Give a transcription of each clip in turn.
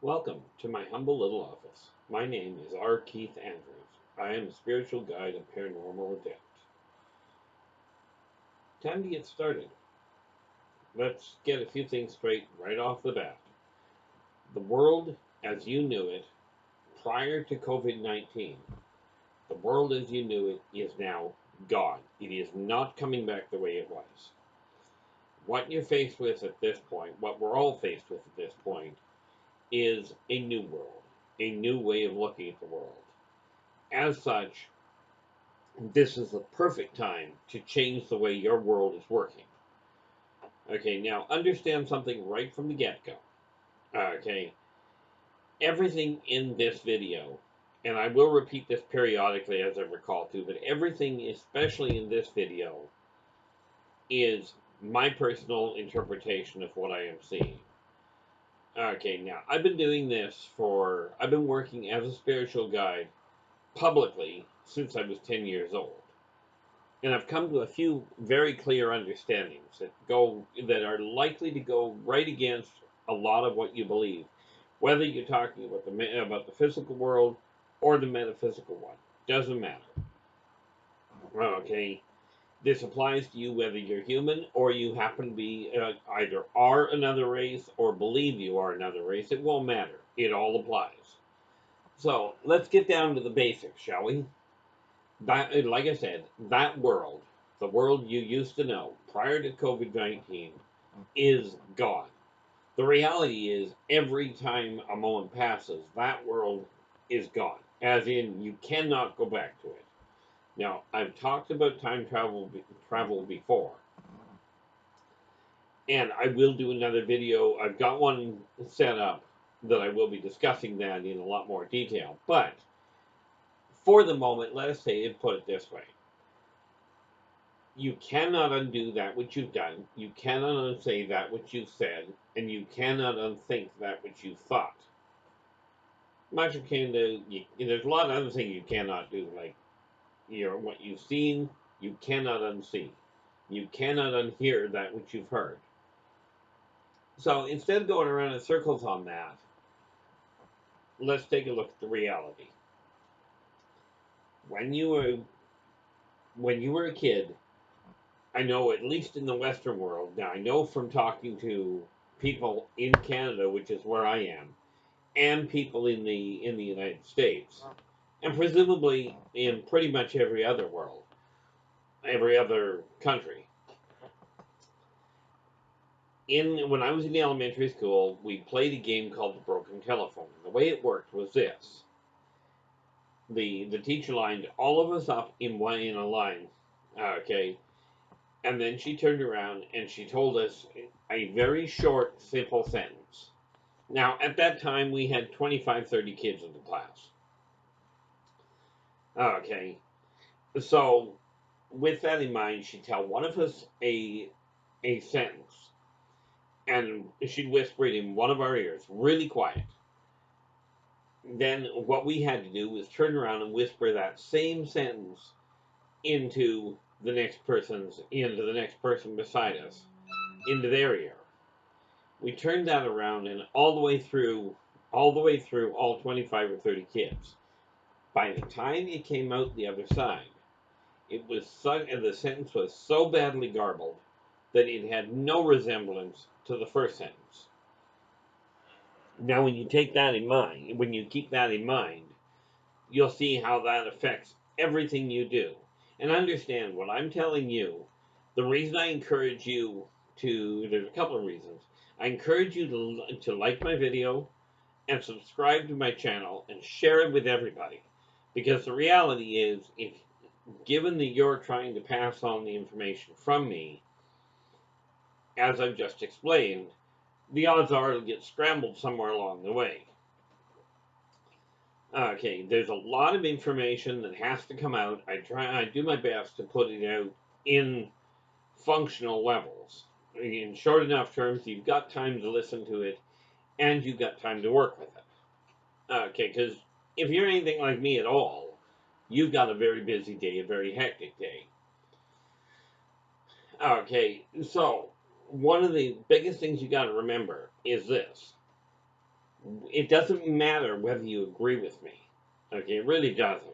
Welcome to my humble little office. My name is R. Keith Andrews. I am a spiritual guide and paranormal adept. Time to get started. Let's get a few things straight right off the bat. The world as you knew it prior to COVID 19, the world as you knew it is now gone. It is not coming back the way it was. What you're faced with at this point, what we're all faced with at this point, is a new world, a new way of looking at the world. As such, this is the perfect time to change the way your world is working. Okay, now understand something right from the get-go. Okay, everything in this video, and I will repeat this periodically as I recall to, but everything, especially in this video, is my personal interpretation of what I am seeing. Okay, now I've been doing this I've been working as a spiritual guide publicly since I was 10 years old. And I've come to a few very clear understandings that are likely to go right against a lot of what you believe, whether you're talking about the physical world or the metaphysical one. Doesn't matter. Okay, this applies to you whether you're human or you happen to be either are another race or believe you are another race. It won't matter. It all applies. So let's get down to the basics, shall we? That, like I said, that world, the world you used to know prior to COVID 19, is gone. The reality is, every time a moment passes, that world is gone. As in, you cannot go back to it. Now, I've talked about travel before, and I will do another video. I've got one set up that I will be discussing that in a lot more detail. But for the moment, let us say and put it this way. You cannot undo that which you've done, you cannot unsay that which you've said, and you cannot unthink that which you've thought. Much akin to, there's a lot of other things you cannot do, like what you've seen, you cannot unsee. You cannot unhear that which you've heard. So instead of going around in circles on that, let's take a look at the reality. When you were a kid, I know, at least in the Western world, now I know from talking to people in Canada, which is where I am, and people in the United States, and presumably in pretty much every other world, every other country. When I was in elementary school, we played a game called the broken telephone. The way it worked was this: the teacher lined all of us up in a line, okay, and then she turned around and she told us a very short, simple sentence. Now, at that time, we had 25, 30 kids in the class. Okay, so with that in mind, she'd tell one of us a sentence, and she'd whisper it in one of our ears, really quiet. Then what we had to do was turn around and whisper that same sentence into the next person beside us, into their ear. We turned that around, and all the way through all 25 or 30 kids. By the time it came out the other side, the sentence was so badly garbled that it had no resemblance to the first sentence. Now, when you keep that in mind, you'll see how that affects everything you do. And understand what I'm telling you. The reason I encourage you there's a couple of reasons. I encourage you to like my video and subscribe to my channel and share it with everybody. Because the reality is, given that you're trying to pass on the information from me, as I've just explained, the odds are it'll get scrambled somewhere along the way. Okay, there's a lot of information that has to come out. I do my best to put it out in functional levels, in short enough terms you've got time to listen to it and you've got time to work with it. Okay, because if you're anything like me at all, you've got a very busy day, a very hectic day. Okay, so one of the biggest things you got to remember is this: It doesn't matter whether you agree with me. Okay, it really doesn't.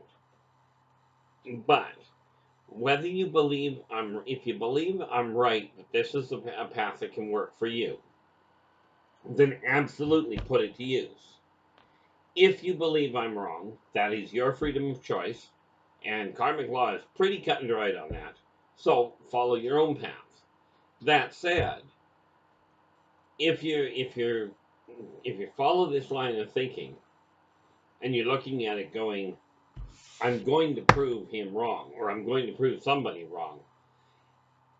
But whether you believe if you believe I'm right, that this is a path that can work for you, then absolutely put it to use. If you believe I'm wrong, that is your freedom of choice, and karmic law is pretty cut and dried on that. So follow your own path. That said, if you follow this line of thinking and you're looking at it going, I'm going to prove him wrong, or I'm going to prove somebody wrong,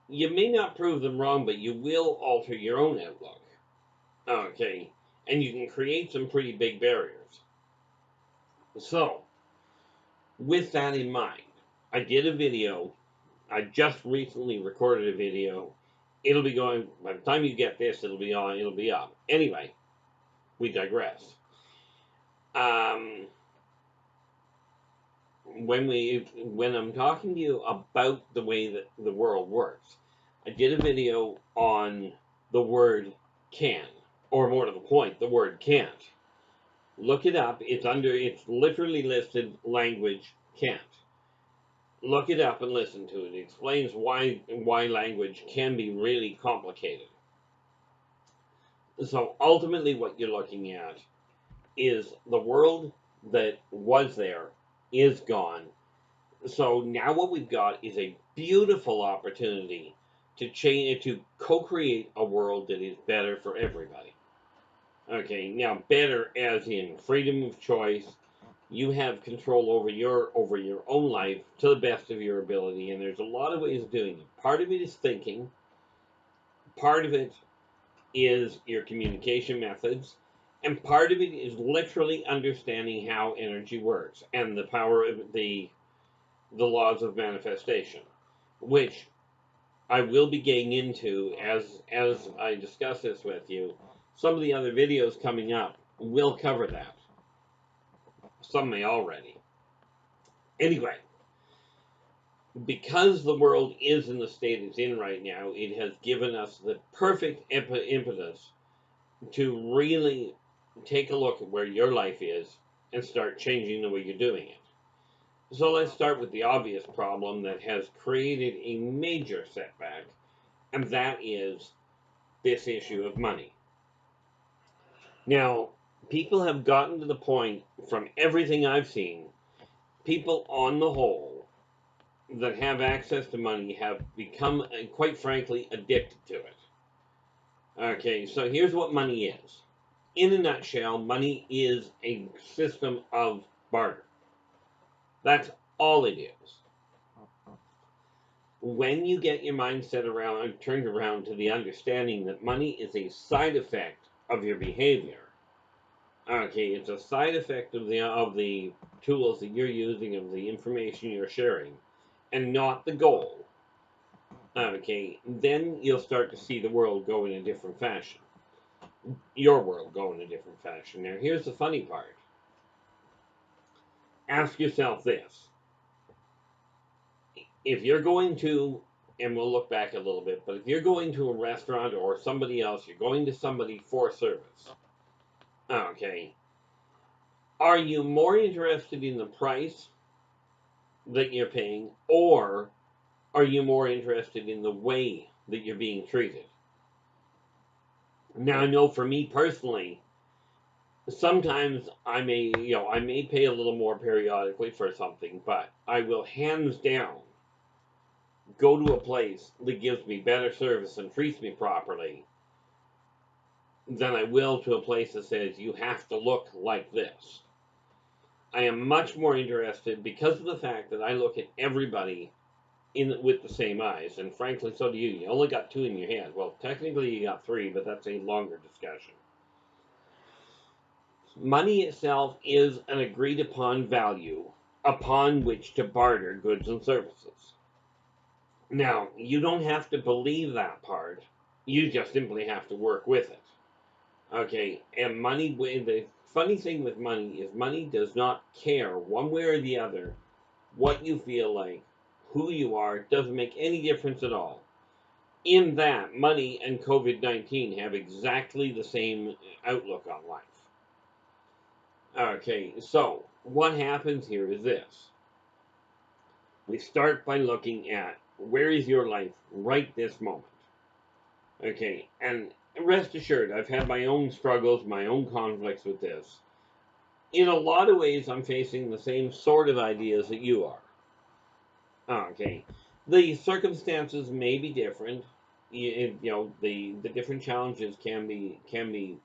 you may not prove them wrong, but you will alter your own outlook. Okay, and you can create some pretty big barriers. So, with that in mind, I did a video. I just recently recorded a video. It'll be going, by the time you get this, it'll be on, it'll be up. Anyway, we digress. When I'm talking to you about the way that the world works, I did a video on the word can, or more to the point, the word can't. Look it up. It's literally listed language can't. Look it up and listen to it. It explains why language can be really complicated. So ultimately what you're looking at is the world that was there is gone. So now what we've got is a beautiful opportunity to co-create a world that is better for everybody. Okay, now better as in freedom of choice. You have control over your own life to the best of your ability, and there's a lot of ways of doing it. Part of it is thinking. Part of it is your communication methods, and part of it is literally understanding how energy works and the power of the laws of manifestation, which I will be getting into as I discuss this with you. Some of the other videos coming up will cover that. Some may already. Anyway, because the world is in the state it's in right now, it has given us the perfect impetus to really take a look at where your life is and start changing the way you're doing it. So let's start with the obvious problem that has created a major setback, and that is this issue of money. Now, people have gotten to the point, from everything I've seen, people on the whole that have access to money have become, quite frankly, addicted to it. Okay, so here's what money is. In a nutshell, money is a system of barter. That's all it is. When you get your mindset around, turned around to the understanding that money is a side effect of your behavior. Okay, it's a side effect of the tools that you're using, of the information you're sharing, and not the goal. Okay, then you'll start to see the world go in a different fashion. Your world go in a different fashion. Now, here's the funny part. Ask yourself this. If you're going to, and we'll look back a little bit, but if you're going to a restaurant or somebody else, you're going to somebody for service. Okay. Are you more interested in the price that you're paying, or are you more interested in the way that you're being treated? Now, I know for me personally, sometimes I may pay a little more periodically for something, but I will hands down go to a place that gives me better service and treats me properly than I will to a place that says you have to look like this. I am much more interested, because of the fact that I look at everybody with the same eyes, and frankly, so do you. You only got two in your head. Well, technically you got three, but that's a longer discussion. Money itself is an agreed upon value upon which to barter goods and services. Now, you don't have to believe that part. You just simply have to work with it. Okay, and money, the funny thing with money is money does not care one way or the other what you feel like, who you are. It doesn't make any difference at all. In that, money and COVID-19 have exactly the same outlook on life. Okay, so what happens here is this. We start by looking at where is your life right this moment. Okay, and rest assured, I've had my own struggles, my own conflicts with this. In a lot of ways, I'm facing the same sort of ideas that you are. Okay, the circumstances may be different. The different challenges can be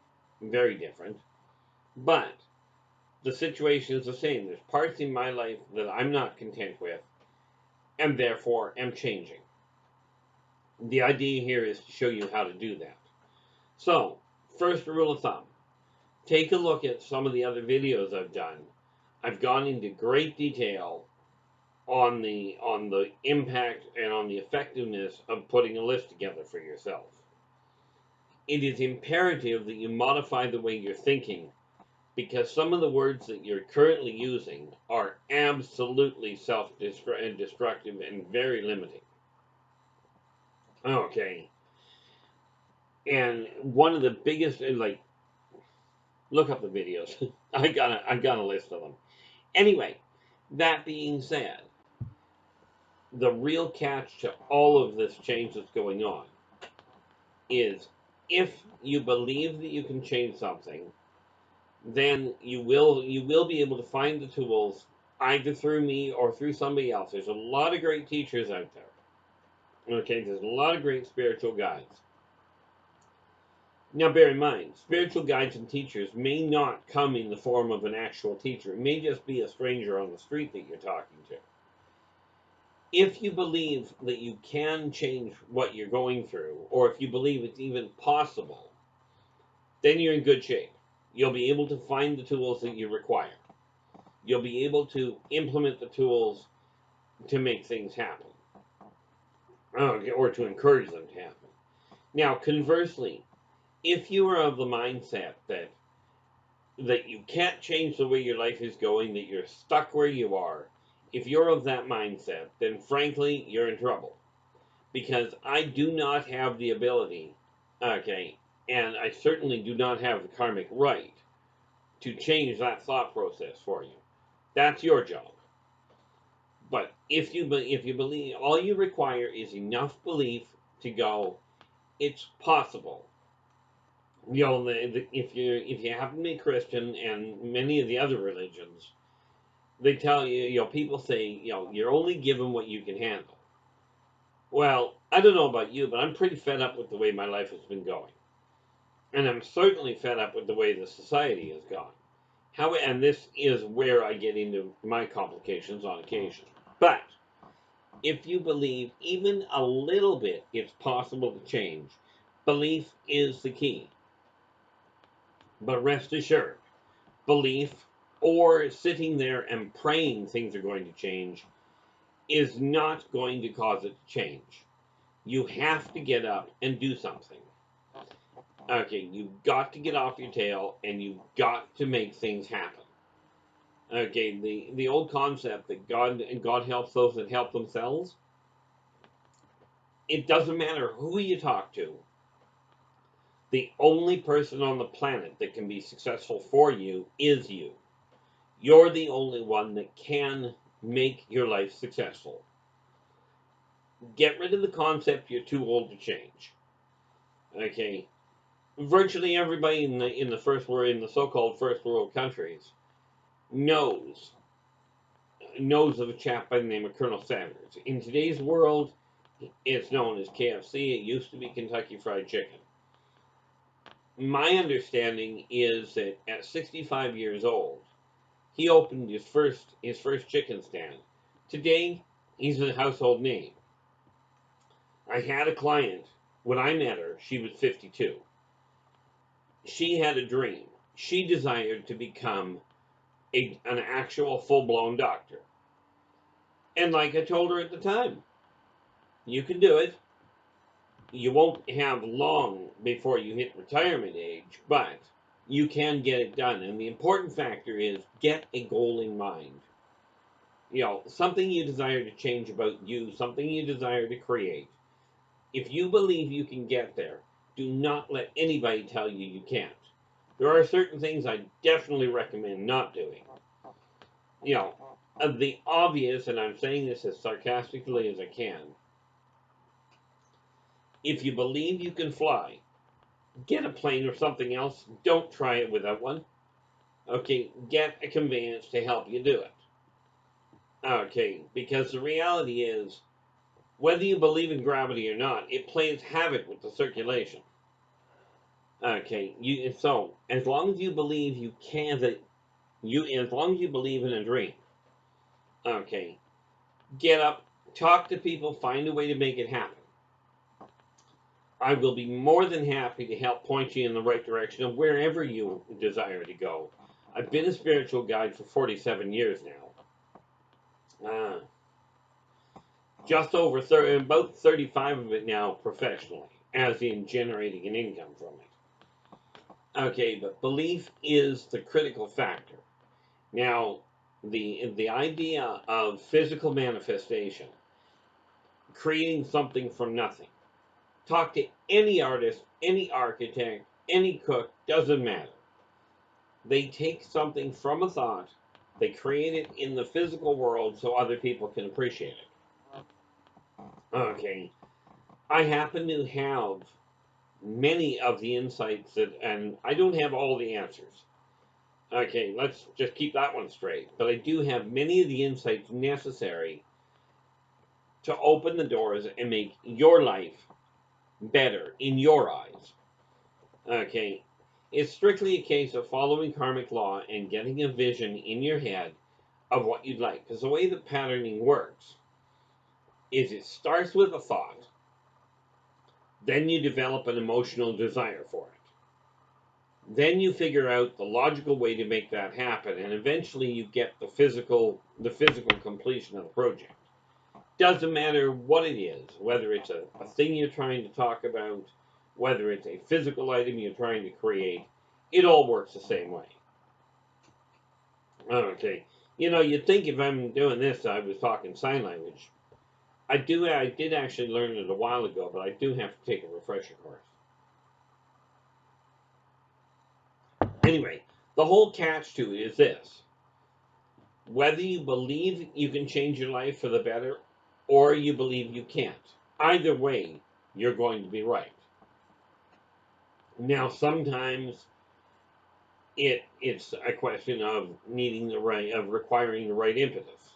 very different, but the situation is the same. There's parts in my life that I'm not content with, and therefore am changing. The idea here is to show you how to do that. So, first rule of thumb, take a look at some of the other videos I've done. I've gone into great detail on the impact and on the effectiveness of putting a list together for yourself. It is imperative that you modify the way you're thinking, because some of the words that you're currently using are absolutely self-destructive and very limiting. Okay. And one of the biggest, like, look up the videos. I got a list of them. Anyway, that being said, the real catch to all of this change that's going on is, if you believe that you can change something, then you will be able to find the tools either through me or through somebody else. There's a lot of great teachers out there. Okay, there's a lot of great spiritual guides. Now, bear in mind, spiritual guides and teachers may not come in the form of an actual teacher. It may just be a stranger on the street that you're talking to. If you believe that you can change what you're going through, or if you believe it's even possible, then you're in good shape. You'll be able to find the tools that you require. You'll be able to implement the tools to make things happen, or to encourage them to happen. Now, conversely, if you are of the mindset that you can't change the way your life is going, that you're stuck where you are, if you're of that mindset, then frankly, you're in trouble. Because I do not have the ability, okay, and I certainly do not have the karmic right to change that thought process for you. That's your job. But if you believe, all you require is enough belief to go, it's possible. If you happen to be Christian, and many of the other religions, they tell you, people say, you're only given what you can handle. Well, I don't know about you, but I'm pretty fed up with the way my life has been going. And I'm certainly fed up with the way the society has gone. And this is where I get into my complications on occasion. But if you believe even a little bit it's possible to change, belief is the key. But rest assured, belief or sitting there and praying things are going to change is not going to cause it to change. You have to get up and do something. Okay, you've got to get off your tail and you've got to make things happen. Okay, the old concept that God helps those that help themselves. It doesn't matter who you talk to. The only person on the planet that can be successful for you is you. You're the only one that can make your life successful. Get rid of the concept you're too old to change. Okay, virtually everybody in the first world, in the so-called first world countries, knows of a chap by the name of Colonel Sanders. In today's world, it's known as KFC. It used to be Kentucky Fried Chicken. My understanding is that at 65 years old, he opened his first chicken stand. Today, he's a household name. I had a client, when I met her, she was 52. She had a dream. She desired to become an actual full-blown doctor. And like I told her at the time, you can do it. You won't have long before you hit retirement age, but you can get it done. And the important factor is, get a goal in mind. Something you desire to change about you, something you desire to create. If you believe you can get there, do not let anybody tell you you can't. There are certain things I definitely recommend not doing. You know, the obvious, and I'm saying this as sarcastically as I can, if you believe you can fly, get a plane or something else. Don't try it without one. Okay, get a conveyance to help you do it. Okay, because the reality is, whether you believe in gravity or not, it plays havoc with the circulation. Okay, so as long as you believe you can, as long as you believe in a dream, okay, get up, talk to people, find a way to make it happen. I will be more than happy to help point you in the right direction of wherever you desire to go. I've been a spiritual guide for 47 years now. Just over 30, about 35 of it now professionally, as in generating an income from it. Okay, but belief is the critical factor. Now, the idea of physical manifestation, creating something from nothing. Talk to any artist, any architect, any cook, doesn't matter. They take something from a thought, they create it in the physical world so other people can appreciate it. Okay, I happen to have many of the insights that, and I don't have all the answers. Okay, let's just keep that one straight. But I do have many of the insights necessary to open the doors and make your life better in your eyes. Okay, it's strictly a case of following karmic law and getting a vision in your head of what you'd like. Because the way that patterning works is it starts with a thought, then you develop an emotional desire for it. Then you figure out the logical way to make that happen, and eventually you get the physical completion of the project. Doesn't matter what it is, whether it's a thing you're trying to talk about, whether it's a physical item you're trying to create, it all works the same way. Okay. You'd think if I'm doing this, I was talking sign language. I did actually learn it a while ago, but I do have to take a refresher course. Anyway, the whole catch to it is this. Whether you believe you can change your life for the better or you believe you can't, either way, you're going to be right. Now, sometimes it's a question of requiring the right impetus.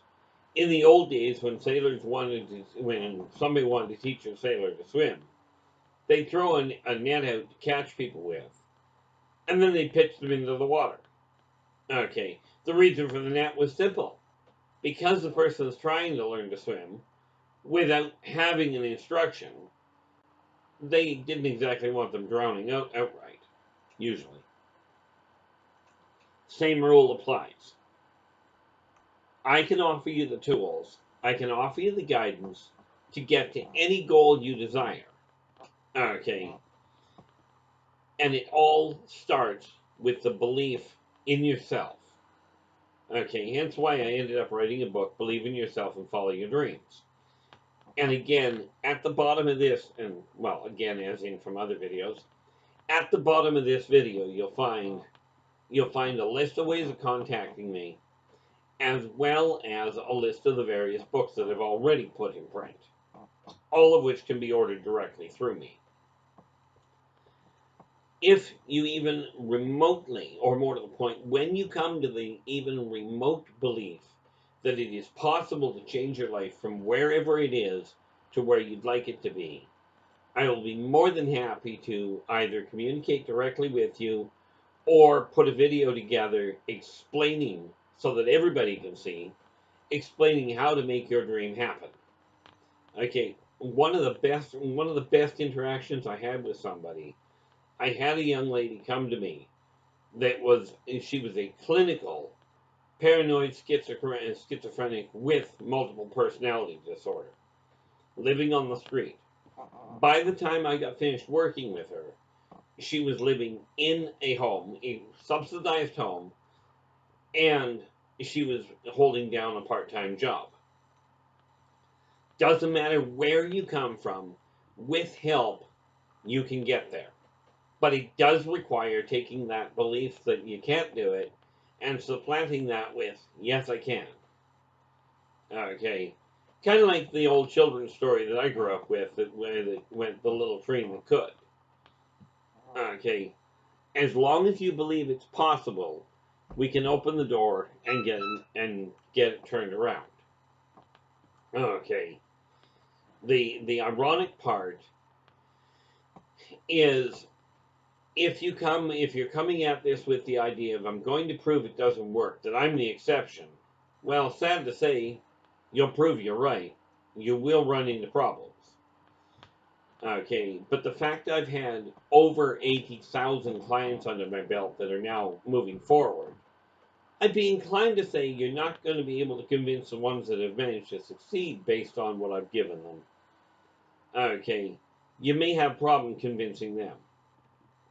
In the old days, when when somebody wanted to teach a sailor to swim, they'd throw a net out to catch people with, and then they'd pitch them into the water. Okay, the reason for the net was simple. Because the person is trying to learn to swim without having an instruction, they didn't exactly want them drowning outright, usually. Same rule applies. I can offer you the tools, I can offer you the guidance to get to any goal you desire. Okay. And it all starts with the belief in yourself. Okay, hence why I ended up writing a book, Believe in Yourself and Follow Your Dreams. And again, at the bottom of this, and well, again, as in from other videos, at the bottom of this video, you'll find a list of ways of contacting me, as well as a list of the various books that I've already put in print, all of which can be ordered directly through me. If you even remotely, or more to the point, when you come to the even remote belief that it is possible to change your life from wherever it is to where you'd like it to be, I will be more than happy to either communicate directly with you or put a video together explaining, so that everybody can see, explaining how to make your dream happen. Okay, one of the best interactions I had with somebody, I had a young lady come to me she was a clinical paranoid schizophrenic with multiple personality disorder, living on the street. By the time I got finished working with her, she was living in a home, a subsidized home, and she was holding down a part-time job. Doesn't matter where you come from, with help, you can get there. But it does require taking that belief that you can't do it and supplanting that with, yes, I can. Okay. Kind of like the old children's story that I grew up with, that where it went the little train that could. Okay. As long as you believe it's possible, we can open the door and get it turned around. Okay. The ironic part is if you're coming at this with the idea of I'm going to prove it doesn't work, that I'm the exception, well, sad to say, you'll prove you're right. You will run into problems. Okay, but the fact I've had over 80,000 clients under my belt that are now moving forward, I'd be inclined to say you're not going to be able to convince the ones that have managed to succeed based on what I've given them. Okay, you may have problem convincing them.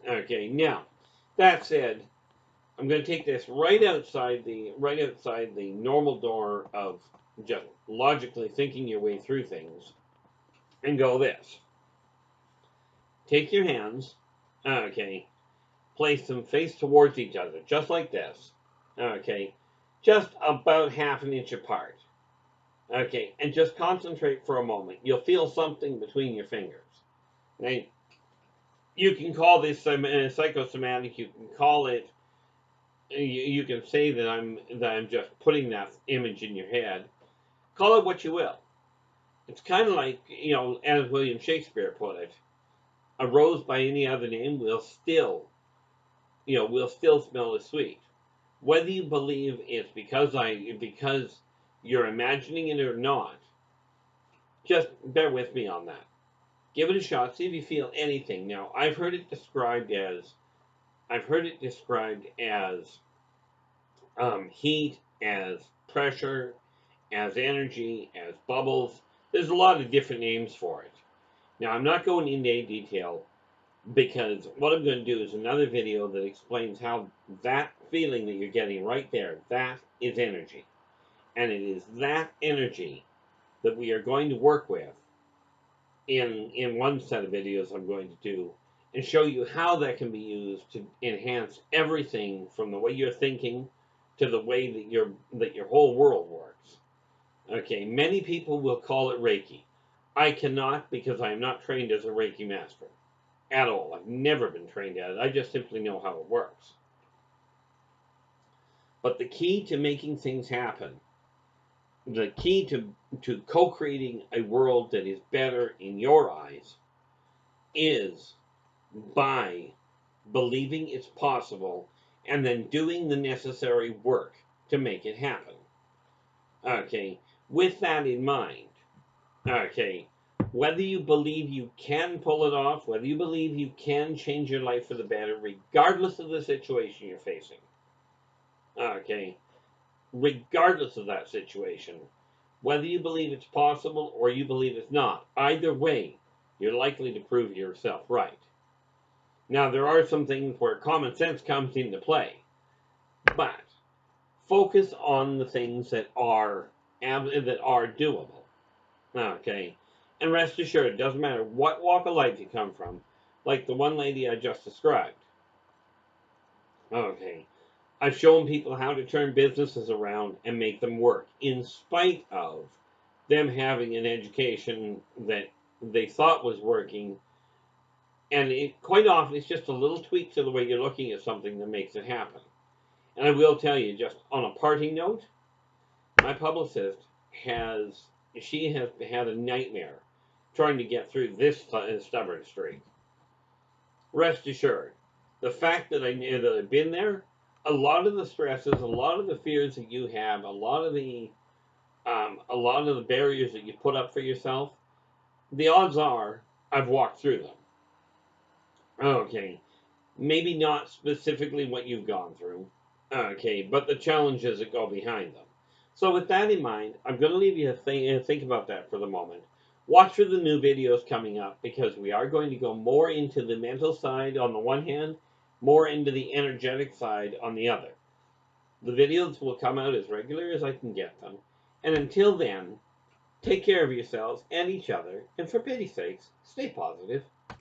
Okay, now that said, I'm going to take this right outside the normal door of just logically thinking your way through things, and go this. Take your hands, okay, place them face towards each other, just like this, okay, just about half an inch apart, okay, and just concentrate for a moment. You'll feel something between your fingers. Now, you can call this psychosomatic. You can call it. You can say that I'm just putting that image in your head. Call it what you will. It's kind of like, as William Shakespeare put it, a rose by any other name will still smell as sweet. Whether you believe it's because you're imagining it or not, just bear with me on that. Give it a shot. See if you feel anything. Now, I've heard it described as heat, as pressure, as energy, as bubbles. There's a lot of different names for it. Now, I'm not going into any detail because what I'm going to do is another video that explains how that feeling that you're getting right there, that is energy. And it is that energy that we are going to work with in one set of videos I'm going to do and show you how that can be used to enhance everything from the way you're thinking to the way that your whole world works. Okay, many people will call it Reiki. I cannot because I am not trained as a Reiki master at all. I've never been trained at it. I just simply know how it works. But the key to making things happen, the key to co-creating a world that is better in your eyes is by believing it's possible and then doing the necessary work to make it happen. Okay, with that in mind, okay, whether you believe you can pull it off, whether you believe you can change your life for the better, regardless of the situation you're facing, okay, regardless of that situation, whether you believe it's possible or you believe it's not, either way, you're likely to prove yourself right. Now, there are some things where common sense comes into play, but focus on the things that are doable. Okay, and rest assured, it doesn't matter what walk of life you come from, like the one lady I just described. Okay, I've shown people how to turn businesses around and make them work, in spite of them having an education that they thought was working. And quite often, it's just a little tweak to the way you're looking at something that makes it happen. And I will tell you, just on a parting note, my publicist has had a nightmare trying to get through this stubborn streak. Rest assured, the fact that I've been there, a lot of the stresses, a lot of the fears that you have, a lot of the barriers that you put up for yourself, the odds are I've walked through them. Okay, maybe not specifically what you've gone through, okay, but the challenges that go behind them. So with that in mind, I'm going to leave you to think about that for the moment. Watch for the new videos coming up because we are going to go more into the mental side on the one hand, more into the energetic side on the other. The videos will come out as regular as I can get them. And until then, take care of yourselves and each other, and for pity's sakes, stay positive.